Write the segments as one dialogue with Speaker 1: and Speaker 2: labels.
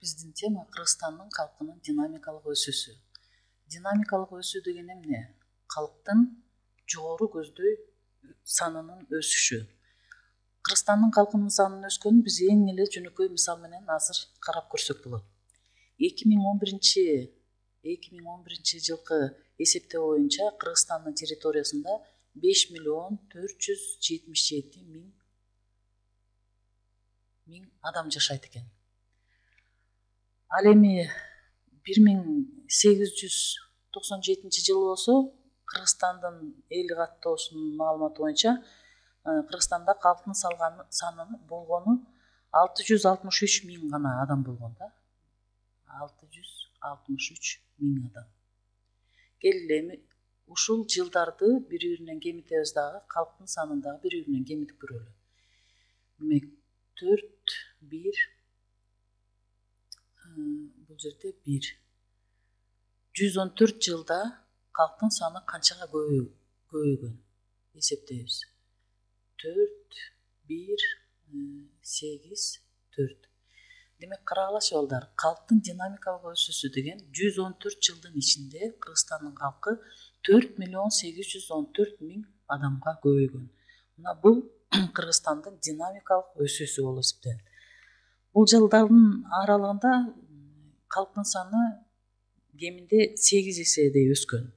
Speaker 1: Биздин тема Кыргызстандын калкынын динамикалык өсүүсү. Динамикалык өсүү деген эмне? Калктын жогору көздөй санынын өсүшү. Кыргызстандын калкынын санынын өскөнүн биз эң эле жөнөкөй мисал менен азыр карап көрсөк болот. 2011 жылкы эсептөө боюнча Кыргызстандын территориясында 5.477.000 адам жашайт экен. Ал эми 1897 жылы болсо Кыргызстандын эл каттоосунун маалыматы боюнча Кыргызстанда калктын саны болгону 663.000 гана адам болгон да. 663.000 адам. Келгиле эми ушул жылдарды бири-биринен кемитебиз дагы, калктын санын дагы бири-биринен кемитип көрөлү. Демек 4-1 бул жерде 1. 114 жылда калктын саны канчага көбөйгөн? Эсептейбиз. 4-1-8-4. Демек карагылачы балдар, калктын динамикалык өсүүсү деген 114 жылдын ичинде Кыргызстандын калкы 4.814.000 адамга көбөйгөн. Мына бул Кыргызстандын динамикалык өсүүсү болуп эсептелет. Бул жылдардын аралыгында калктын саны кеминде 8 эседей өскөн.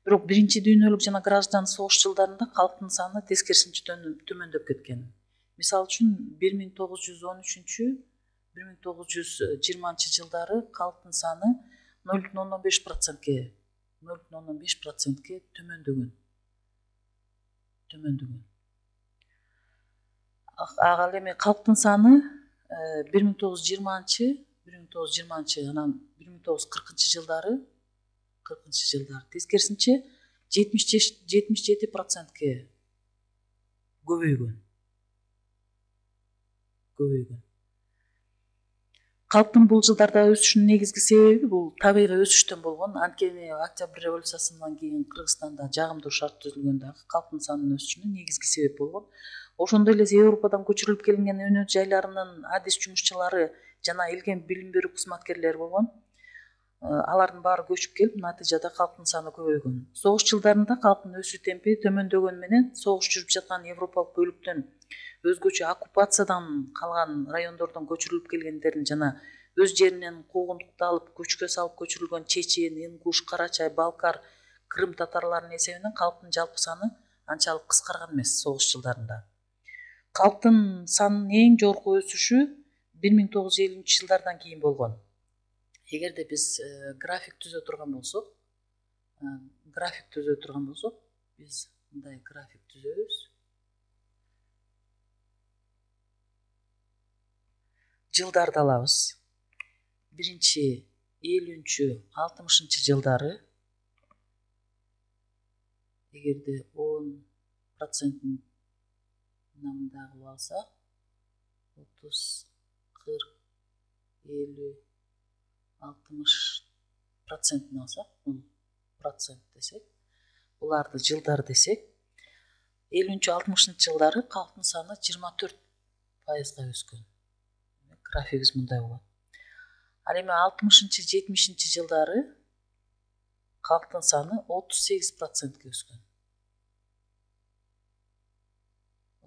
Speaker 1: Бирок биринчи дүйнөлүк жана граждан согуш жылдарында калктын саны тескерисинче төмөндөп кеткен. Мисалы үчүн 1913-1920 жылдары калктын саны 0.15%ке төмөндөгөн. Ал эми калктын саны 1920 анан 1940 жылдары тескерисинче 77%ке көбөйгөн. Калктын бул жылдарда өсүшүнүн негизги себеби бул табигый өсүштөн болгон. Анткени Октябрь революциясынан кийин Кыргызстанда жагымдуу шарт түзүлгөн дагы калктын санынын өсүшүнө негизги себеп болгон. Ошондой эле Европадан көчүрүлүп келген өнөр жайларынын адис жумушчулары жана элген билим берүү кызматкерлери болгон. Алардын баары көчүп келип, натыйжада калктын саны көбөйгөн. Согуш жылдарында калктын өсүү темпи төмөндөгөнү менен согуш жүрүп жаткан Европалык бөлүктөн өзгөчө оккупациядан калган райондордон көчүрүлүп келгендердин жана өз жеринен куугунтукту алып көчкө салып көчүрүлгөн чечен, ингуш, карачай, балкар, крым татарларынын эсебинен калктын жалпы саны анчалык кыскарган эмес согуш жылдарында. Калктын санынын эң жогорку өсүшү 1950 жылдардан кийин болгон. Эгерде биз график түзө турган болсок, биз мындай график түзөбүз. Жылдарды алабыз. Биринчи 50-60 жылдары эгерде 10%-ын мындай кылып алсак 30, 40, 50, 60%-ын алсак, бул процент десек, буларды жылдар десек, 50-60 жылдары калктын саны 24%га өскөн. Графигибиз мындай болот. Ал эми 60-70 жылдары калктын саны 38%ге өскөн.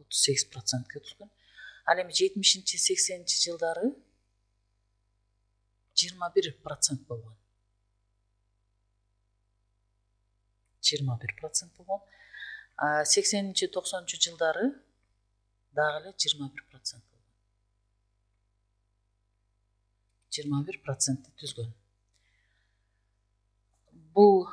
Speaker 1: 38%ге өскөн. Ал эми 70-80 жылдары 21% болгон. 21% болгон. 80-90 жылдары дагы эле 21%. 21% түзгөн. Бул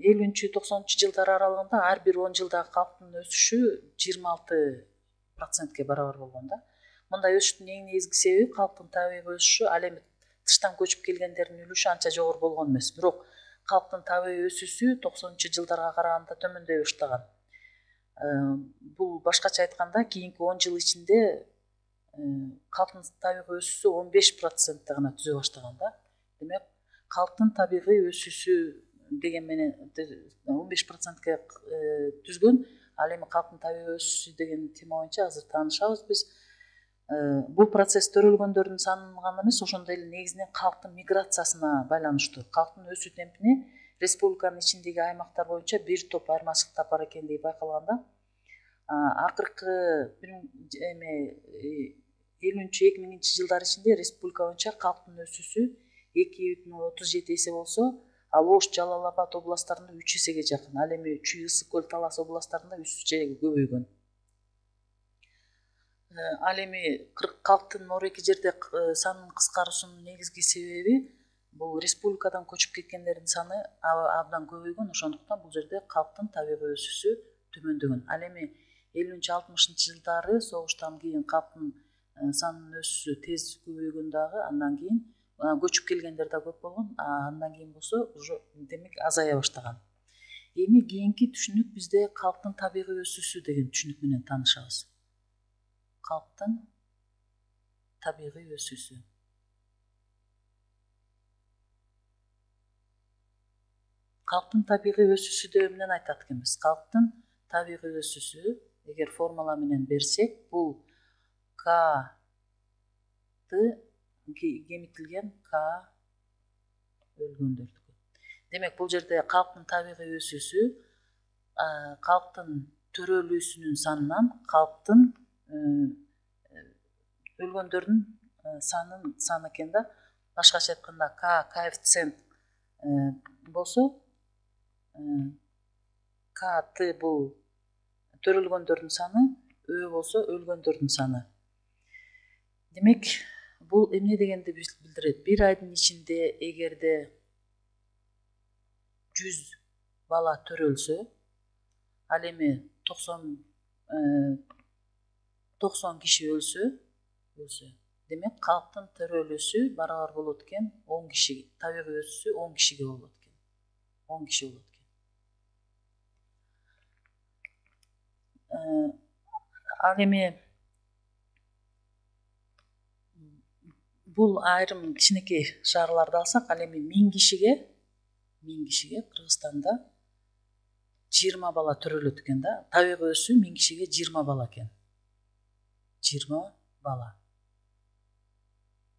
Speaker 1: 50-90 жылдар аралыгында ар бир 10 жылдагы калктын өсүшү 26%ке барабар болгон да. Мындай өсүштүн эң негизги себеби калктын табигый өсүшү. Ал эми тыштан көчүп келгендердин үлүшү анча жогору болгон эмес. Бирок калктын табигый өсүүсү 90 жылдарга караганда төмөндөй баштаган. Бул башкача айтканда кийинки 10 жыл ичинде калктын табигый өсүүсү 15% гана түзө баштаган да. Демек, калктын табигый өсүүсү деген менен 15%ке түзгөн. Ал эми калктын табигый өсүүсү деген тема боюнча азыр таанышабыз биз. Бул процесс төрөлгөндөрдүн санына гана эмес, ошондой эле негизинен калктын миграциясына байланыштуу. Калктын өсүү темпине республиканын ичиндеги аймактар боюнча бир топ айырмачылыктар бар экендиги байкалганда, акыркы 2000-2000 жылдар ичинде республика боюнча калктын өсүүсү 2,37 эсе болсо, ал Ош, Жалал Абад областтарында 3 эсеге жакын. Ал эми Чүй, Ысык көл, Талас областтарында 3 эсеге көбөйгөн. Ал эми калктын ор эки жерде санынын кыскаруусунун негизги себеби бул республикадан көчүп кеткендердин саны абдан көбөйгөн. Ошондуктан бул жерде калктын табигый өсүүсү төмөндөгөн. Ал эми 50-60 жылдары согуштан кийин калктын санынын өсүүсү тез көбөйгөн дагы, андан кийин көчүп келгендер да көп болгон. Андан кийин болсо уже демек азая баштаган. Эми кийинки түшүнүк бизде калктын табигый өсүүсү деген түшүнүк менен таанышабыз. Калктын табигый өсүүсү. Калктын табигый өсүүсү деп эмнени айтат экенбиз? Калктын табигый өсүүсү, эгер формула менен берсек, бул К кемитилген К өлгөндөрдүкү. Демек бул жерде калктын табигый өсүүсү калктын төрөлүүсүнүн санынан калктын өлгөндөрдүн саны экен да. Башкача айтканда, К коэффициент болсо, К бул төрөлгөндөрдүн саны, Ö болсо өлгөндөрдүн саны. Демек, бул эмне дегенди билдирет? Бир айдын ичинде эгерде 100 бала төрөлсө, ал эми 90 киши өлсө, демек калктын төрөлүүсү барабар болот экен 10 кишиге, табигый өсүүсү 10 кишиге болот экен. 10 киши болот экен. Ал эми бул айрым кичинекей шаарларды алсак, ал эми 1000 кишиге Кыргызстанда 20 бала төрөлөт экен да. Табигый өсүү 1000 кишиге 20 бала экен. 20 бала.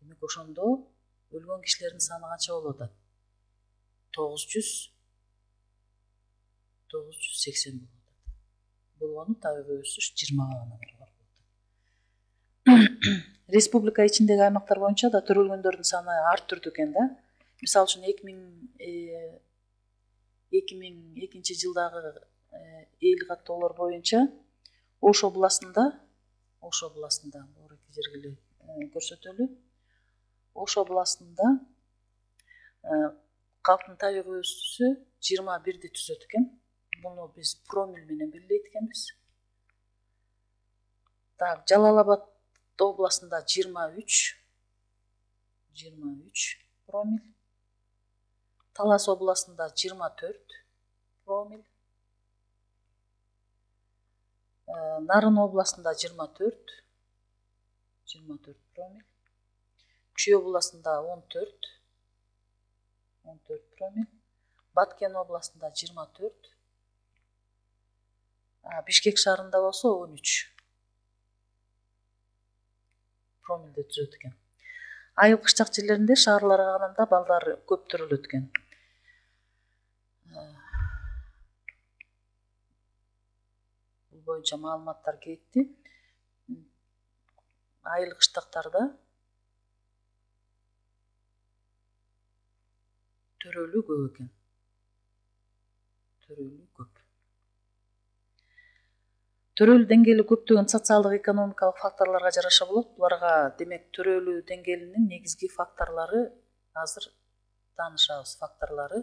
Speaker 1: Демек ошондо өлгөн кишилердин саны канча болуп атат? 980 болуп атат. Болгону табигый өсүш 20 баланы барабар болуп атат. Республика ичиндеги аймактар боюнча да төрөлгөндөрдүн саны ар түрдүү экен да. Мисалы үчүн 2002 жылдагы эл каттоолор боюнча Ош областында ор эки жерге эле көрсөтөлү. Ош областында калктын табигый өсүүсү 21 түзөт экен. Буну биз промил менен белгилейт экенбиз. Так, Жалал Абад областында 23 промил. Талас областында 24 промил. Нарын областында 24 промил. Чүй областында 14 промил. Баткен областында 24. Бишкек шаарында болсо 13 промилди түзөт экен. Айыл кыштак жерлеринде шаарларга караганда балдар көп төрөлөт экен. Бул боюнча маалыматтар кетти. Айыл кыштактарда төрөлүү көп экен. Төрөлүү деңгээли көптөгөн социалдык экономикалык факторлорго жараша болот. Буларга демек төрөлүү деңгээлинин негизги факторлору азыр таанышабыз. Факторлору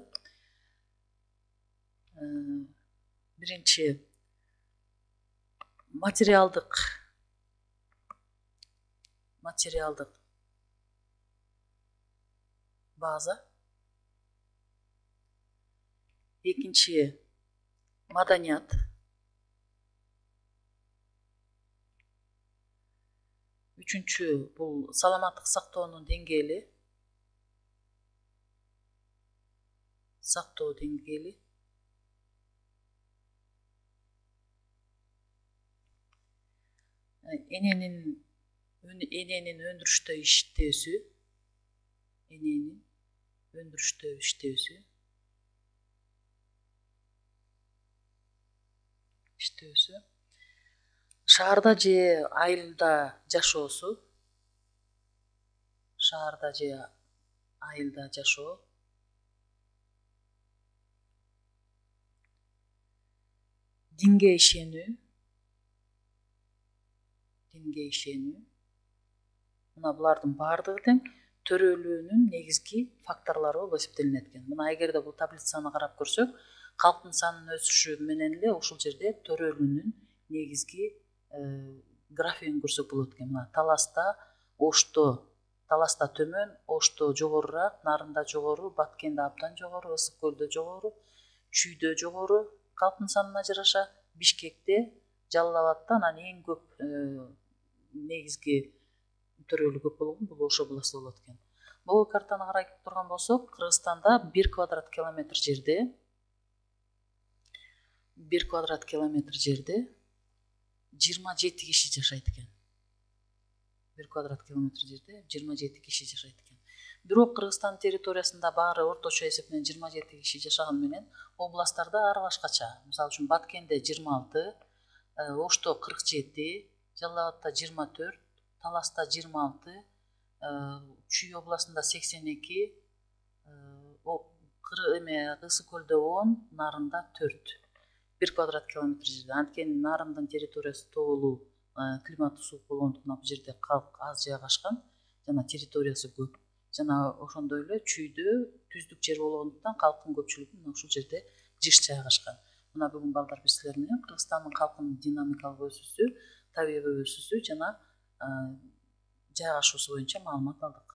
Speaker 1: биринчи материалдык база. Экинчи маданият. Үчүнчү бул саламаттык сактоонун деңгээли. Эненин эненин өндүрүштө иштөөсү, эненин өндүрүштө иштөөсү, шаарда же айылда жашоосу, шаарда же айылда жашоо, динге ишенүү, мына булардын баардыгы тең төрөлүүнүн негизги факторлору болуп эсептелинет экен. Мына эгерде бул таблицаны карап көрсөк, калктын санынын өсүшү менен эле ушул жерде төрөлүүнүн негизги графигин көрсөк болот экен. Мына Таласта төмөн, Ошто жогорураак, Нарында жогору, Баткенде абдан жогору, Ысык көлдө жогору, Чүйдө жогору калктын санына жараша, Бишкекте, Жалал Абадта анан эң көп негизги төрөлүү көп болгон бул Ошо областы болот экен. Могу картаны карай турган болсок, Кыргызстанда 1 квадрат километр жерде 27 киши жашайт экен. 1 квадрат километр жерде 27 киши жашайт экен. Бирок Кыргызстан территориясында баары орточо эсеп менен 27 киши жашаганы менен областтарда ар башкача. Мисалы үчүн Баткенде 26, Ошто 47, Жалал Абадта 24, Таласта 26, Чүй областында 82, Ысык көлдө 10, Нарында 4. 1 квадрат километр жерде. Анткени Нарындын территориясы тоолуу, климаты суук болгондуктан бул жерде калк аз жайгашкан жана территориясы көп. Жана ошондой эле Чүйдө түздүк жер болгондуктан калктын көпчүлүгү мына ушул жерде жыш жайгашкан. Мына бүгүн балдар биз силер менен Кыргызстандын калкынын динамикалык өсүүсү, табигый өсүүсү жана жайгашуусу боюнча маалымат алдык.